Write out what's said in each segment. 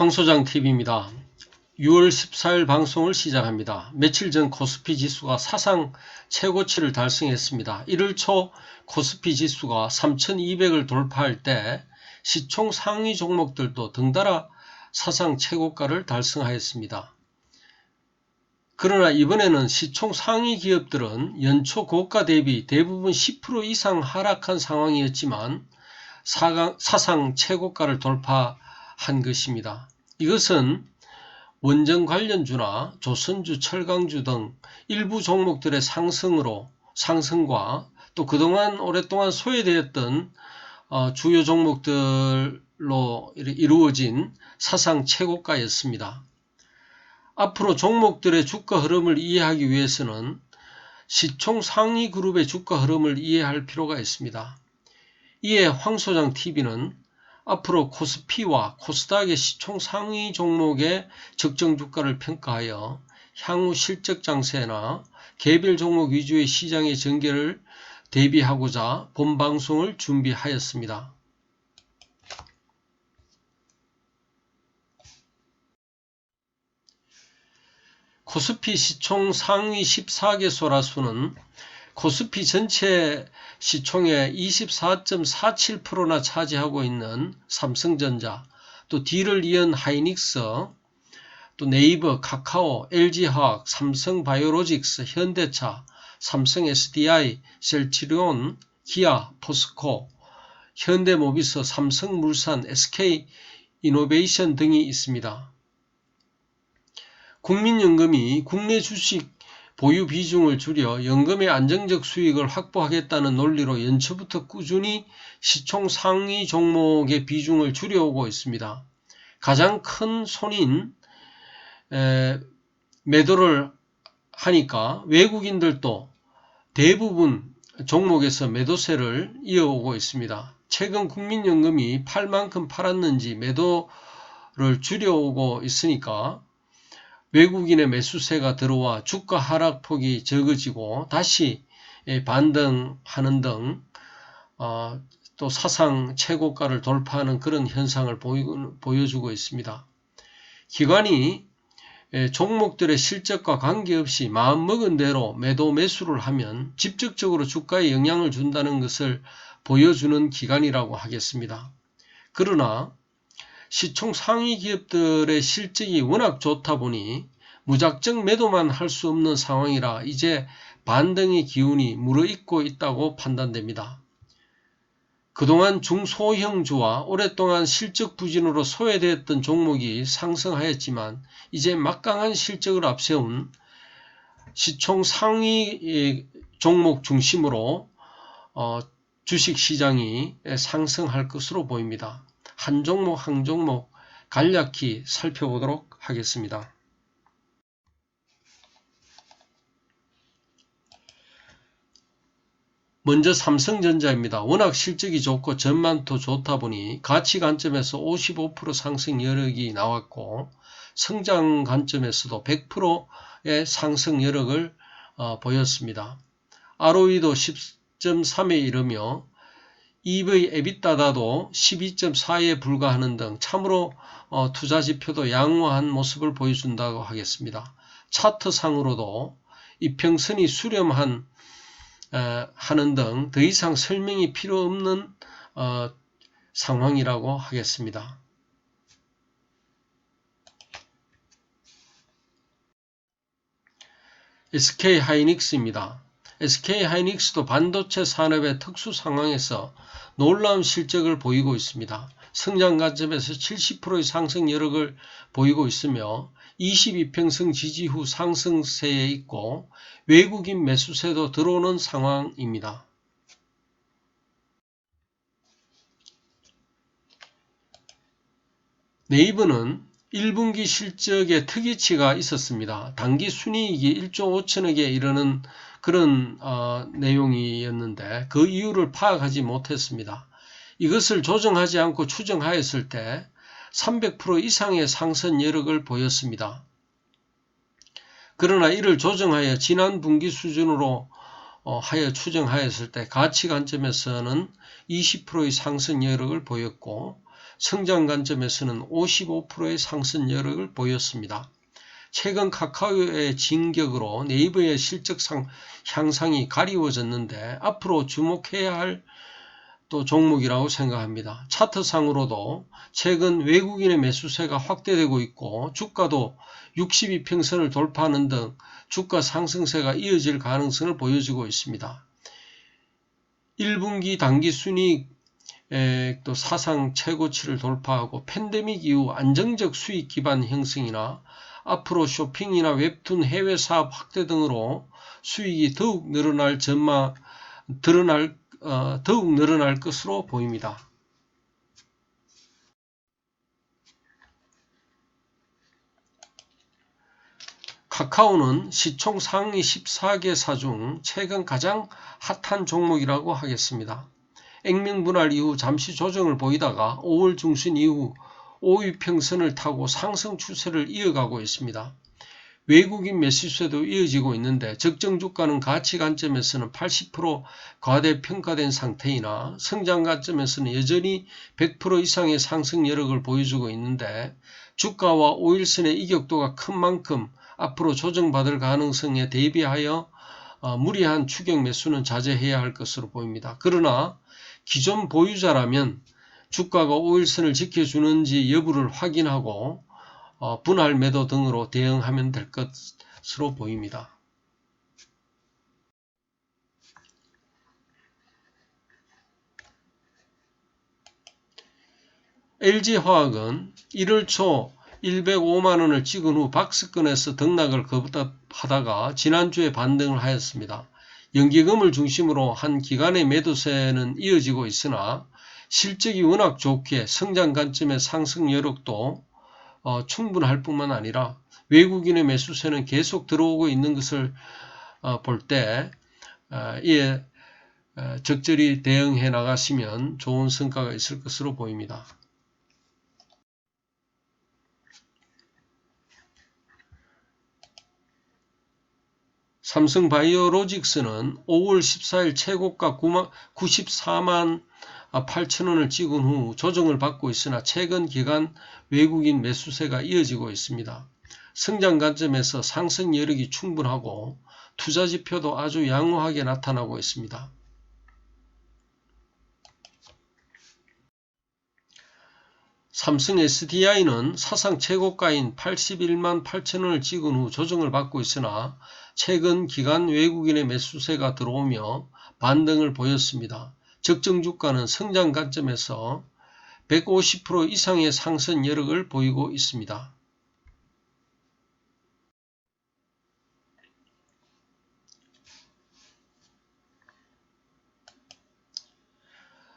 황소장 TV입니다. 6월 14일 방송을 시작합니다. 며칠 전 코스피 지수가 사상 최고치를 달성했습니다. 1월 초 코스피 지수가 3200을 돌파할 때 시총 상위 종목들도 덩달아 사상 최고가를 달성하였습니다. 그러나 이번에는 시총 상위 기업들은 연초 고가 대비 대부분 10% 이상 하락한 상황이었지만 사상 최고가를 돌파한 것입니다. 이것은 원전 관련주나 조선주, 철강주 등 일부 종목들의 상승과 또 그동안 오랫동안 소외되었던 주요 종목들로 이루어진 사상 최고가였습니다. 앞으로 종목들의 주가 흐름을 이해하기 위해서는 시총 상위 그룹의 주가 흐름을 이해할 필요가 있습니다. 이에 황소장 TV는 앞으로 코스피와 코스닥의 시총 상위 종목의 적정 주가를 평가하여 향후 실적 장세나 개별 종목 위주의 시장의 전개를 대비하고자 본 방송을 준비하였습니다. 코스피 시총 상위 14개소라 수는 코스피 전체 시총의 24.47%나 차지하고 있는 삼성전자, 또 D를 이은 하이닉스, 또 네이버, 카카오, LG화학, 삼성바이오로직스, 현대차, 삼성 SDI, 셀트리온, 기아, 포스코, 현대모비스, 삼성물산, SK이노베이션 등이 있습니다. 국민연금이 국내 주식 보유 비중을 줄여 연금의 안정적 수익을 확보하겠다는 논리로 연초부터 꾸준히 시총 상위 종목의 비중을 줄여오고 있습니다. 가장 큰 손인 매도를 하니까 외국인들도 대부분 종목에서 매도세를 이어오고 있습니다. 최근 국민연금이 팔 만큼 팔았는지 매도를 줄여오고 있으니까 외국인의 매수세가 들어와 주가 하락폭이 적어지고 다시 반등하는 등 또 사상 최고가를 돌파하는 그런 현상을 보여주고 있습니다. 기관이 종목들의 실적과 관계없이 마음먹은 대로 매도 매수를 하면 직접적으로 주가에 영향을 준다는 것을 보여주는 기관이라고 하겠습니다. 그러나 시총 상위 기업들의 실적이 워낙 좋다 보니 무작정 매도만 할 수 없는 상황이라 이제 반등의 기운이 물어있고 있다고 판단됩니다. 그동안 중소형주와 오랫동안 실적 부진으로 소외되었던 종목이 상승하였지만 이제 막강한 실적을 앞세운 시총 상위 종목 중심으로 주식시장이 상승할 것으로 보입니다. 한 종목 한 종목 간략히 살펴보도록 하겠습니다. 먼저 삼성전자입니다. 워낙 실적이 좋고 전망도 좋다 보니 가치 관점에서 55% 상승 여력이 나왔고 성장 관점에서도 100%의 상승 여력을 보였습니다. ROE도 10.3에 이르며 EV 에비타다도 12.4에 불과하는 등 참으로 투자지표도 양호한 모습을 보여준다고 하겠습니다. 차트상으로도 이평선이 수렴한 하는 등 더 이상 설명이 필요 없는 상황이라고 하겠습니다. SK하이닉스입니다. SK하이닉스도 반도체 산업의 특수 상황에서 놀라운 실적을 보이고 있습니다. 성장 관점에서 70%의 상승 여력을 보이고 있으며 22평선 지지 후 상승세에 있고 외국인 매수세도 들어오는 상황입니다. 네이버는 1분기 실적에 특이치가 있었습니다. 당기 순이익이 1조 5천억에 이르는 그런 내용이었는데 그 이유를 파악하지 못했습니다. 이것을 조정하지 않고 추정하였을 때 300% 이상의 상승 여력을 보였습니다. 그러나 이를 조정하여 지난 분기 수준으로 하여 추정하였을 때 가치 관점에서는 20%의 상승 여력을 보였고 성장 관점에서는 55%의 상승 여력을 보였습니다. 최근 카카오의 진격으로 네이버의 실적 향상이 가리워졌는데 앞으로 주목해야 할 또 종목이라고 생각합니다. 차트상으로도 최근 외국인의 매수세가 확대되고 있고 주가도 62평선을 돌파하는 등 주가 상승세가 이어질 가능성을 보여주고 있습니다. 1분기 당기순이익 또 사상 최고치를 돌파하고 팬데믹 이후 안정적 수익 기반 형성이나 앞으로 쇼핑이나 웹툰 해외 사업 확대 등으로 수익이 더욱 늘어날 것으로 보입니다. 카카오는 시총 상위 14개사 중 최근 가장 핫한 종목이라고 하겠습니다. 액면 분할 이후 잠시 조정을 보이다가 5월 중순 이후 5위평선을 타고 상승 추세를 이어가고 있습니다. 외국인 매수세도 이어지고 있는데 적정 주가는 가치 관점에서는 80% 과대평가된 상태이나 성장 관점에서는 여전히 100% 이상의 상승 여력을 보여주고 있는데 주가와 5일선의 이격도가 큰 만큼 앞으로 조정받을 가능성에 대비하여 무리한 추격 매수는 자제해야 할 것으로 보입니다. 그러나 기존 보유자라면 주가가 5일선을 지켜주는지 여부를 확인하고 분할 매도 등으로 대응하면 될 것으로 보입니다. LG화학은 1월 초 105만원을 찍은 후 박스권에서 등락을 거듭하다가 지난주에 반등을 하였습니다. 연기금을 중심으로 한 기간의 매도세는 이어지고 있으나 실적이 워낙 좋기에 성장 관점의 상승 여력도 충분할 뿐만 아니라 외국인의 매수세는 계속 들어오고 있는 것을 볼 때 이에 적절히 대응해 나가시면 좋은 성과가 있을 것으로 보입니다. 삼성바이오로직스는 5월 14일 최고가 94만 8천원을 찍은 후 조정을 받고 있으나 최근 기간 외국인 매수세가 이어지고 있습니다. 성장 관점에서 상승 여력이 충분하고 투자 지표도 아주 양호하게 나타나고 있습니다. 삼성 SDI는 사상 최고가인 81만 8천원을 찍은 후 조정을 받고 있으나 최근 기간 외국인의 매수세가 들어오며 반등을 보였습니다. 적정 주가는 성장 관점에서 150% 이상의 상승 여력을 보이고 있습니다.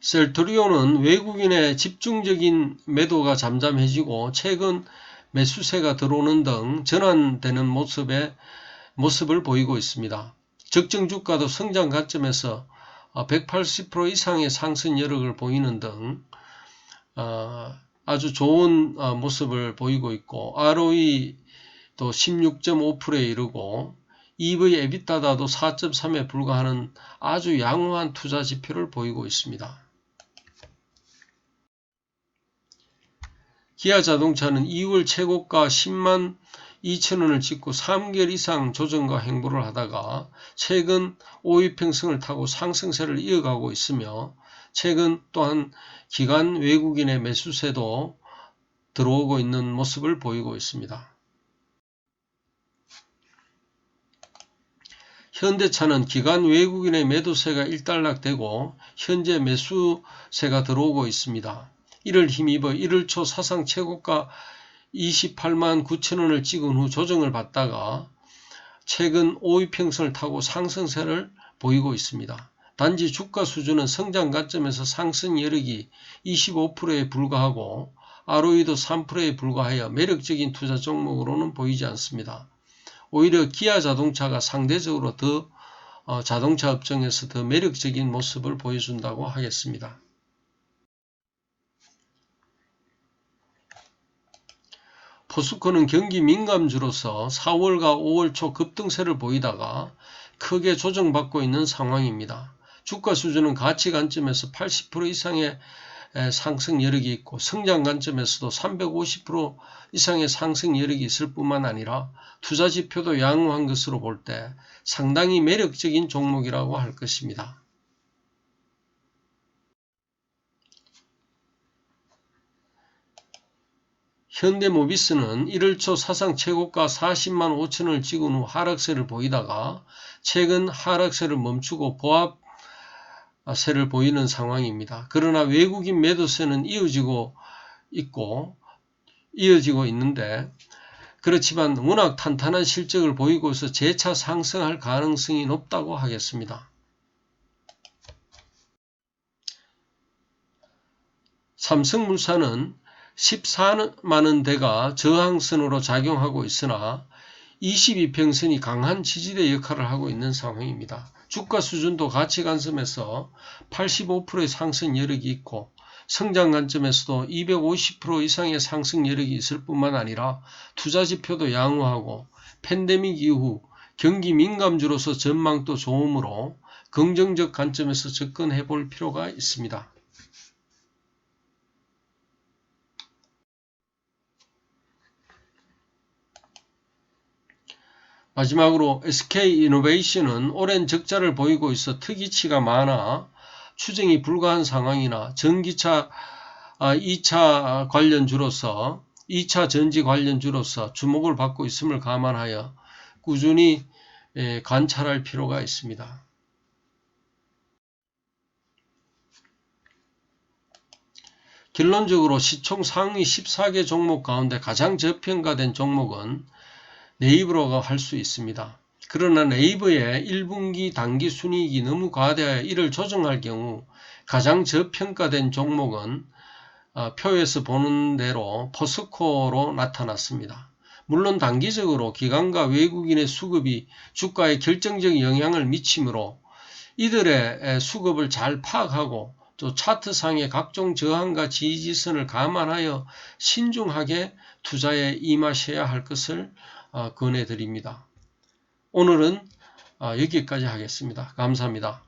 셀트리온은 외국인의 집중적인 매도가 잠잠해지고 최근 매수세가 들어오는 등 전환되는 모습을 보이고 있습니다. 적정 주가도 성장 관점에서 180% 이상의 상승 여력을 보이는 등 아주 좋은 모습을 보이고 있고 ROE도 16.5%에 이르고 EV 에비타다도 4.3에 불과하는 아주 양호한 투자 지표를 보이고 있습니다. 기아자동차는 2월 최고가 10만 2천원을 찍고 3개월 이상 조정과 행보를 하다가 최근 5위평선을 타고 상승세를 이어가고 있으며 최근 또한 기간 외국인의 매수세도 들어오고 있는 모습을 보이고 있습니다. 현대차는 기간 외국인의 매도세가 일단락되고 현재 매수세가 들어오고 있습니다. 이를 힘입어 1월 초 사상 최고가 28만 9천원을 찍은 후 조정을 받다가 최근 5위평선을 타고 상승세를 보이고 있습니다. 단지 주가 수준은 성장 관점에서 상승 여력이 25%에 불과하고 ROE도 3%에 불과하여 매력적인 투자 종목으로는 보이지 않습니다. 오히려 기아 자동차가 상대적으로 더 자동차 업종에서 더 매력적인 모습을 보여준다고 하겠습니다. 포스코는 경기 민감주로서 4월과 5월 초 급등세를 보이다가 크게 조정받고 있는 상황입니다. 주가 수준은 가치 관점에서 80% 이상의 상승 여력이 있고 성장 관점에서도 350% 이상의 상승 여력이 있을 뿐만 아니라 투자 지표도 양호한 것으로 볼 때 상당히 매력적인 종목이라고 할 것입니다. 현대모비스는 1월 초 사상 최고가 40만 5천원을 찍은 후 하락세를 보이다가 최근 하락세를 멈추고 보합세를 보이는 상황입니다. 그러나 외국인 매도세는 이어지고 있는데 그렇지만 워낙 탄탄한 실적을 보이고 있어 재차 상승할 가능성이 높다고 하겠습니다. 삼성물산은 14만원대가 저항선으로 작용하고 있으나 22평선이 강한 지지대 역할을 하고 있는 상황입니다. 주가 수준도 가치 관점에서 85%의 상승 여력이 있고 성장 관점에서도 250% 이상의 상승 여력이 있을 뿐만 아니라 투자 지표도 양호하고 팬데믹 이후 경기 민감주로서 전망도 좋으므로 긍정적 관점에서 접근해 볼 필요가 있습니다. 마지막으로 SK이노베이션은 오랜 적자를 보이고 있어 특이치가 많아 추정이 불가한 상황이나 전기차 2차 관련주로서 2차 전지 관련주로서 주목을 받고 있음을 감안하여 꾸준히 관찰할 필요가 있습니다. 결론적으로 시총 상위 14개 종목 가운데 가장 저평가된 종목은 네이버라고 할 수 있습니다. 그러나 네이버의 1분기 단기 순이익이 너무 과대하여 이를 조정할 경우 가장 저평가된 종목은 표에서 보는 대로 포스코로 나타났습니다. 물론 단기적으로 기관과 외국인의 수급이 주가에 결정적 영향을 미치므로 이들의 수급을 잘 파악하고 또 차트상의 각종 저항과 지지선을 감안하여 신중하게 투자에 임하셔야 할 것을 권해드립니다. 오늘은 여기까지 하겠습니다. 감사합니다.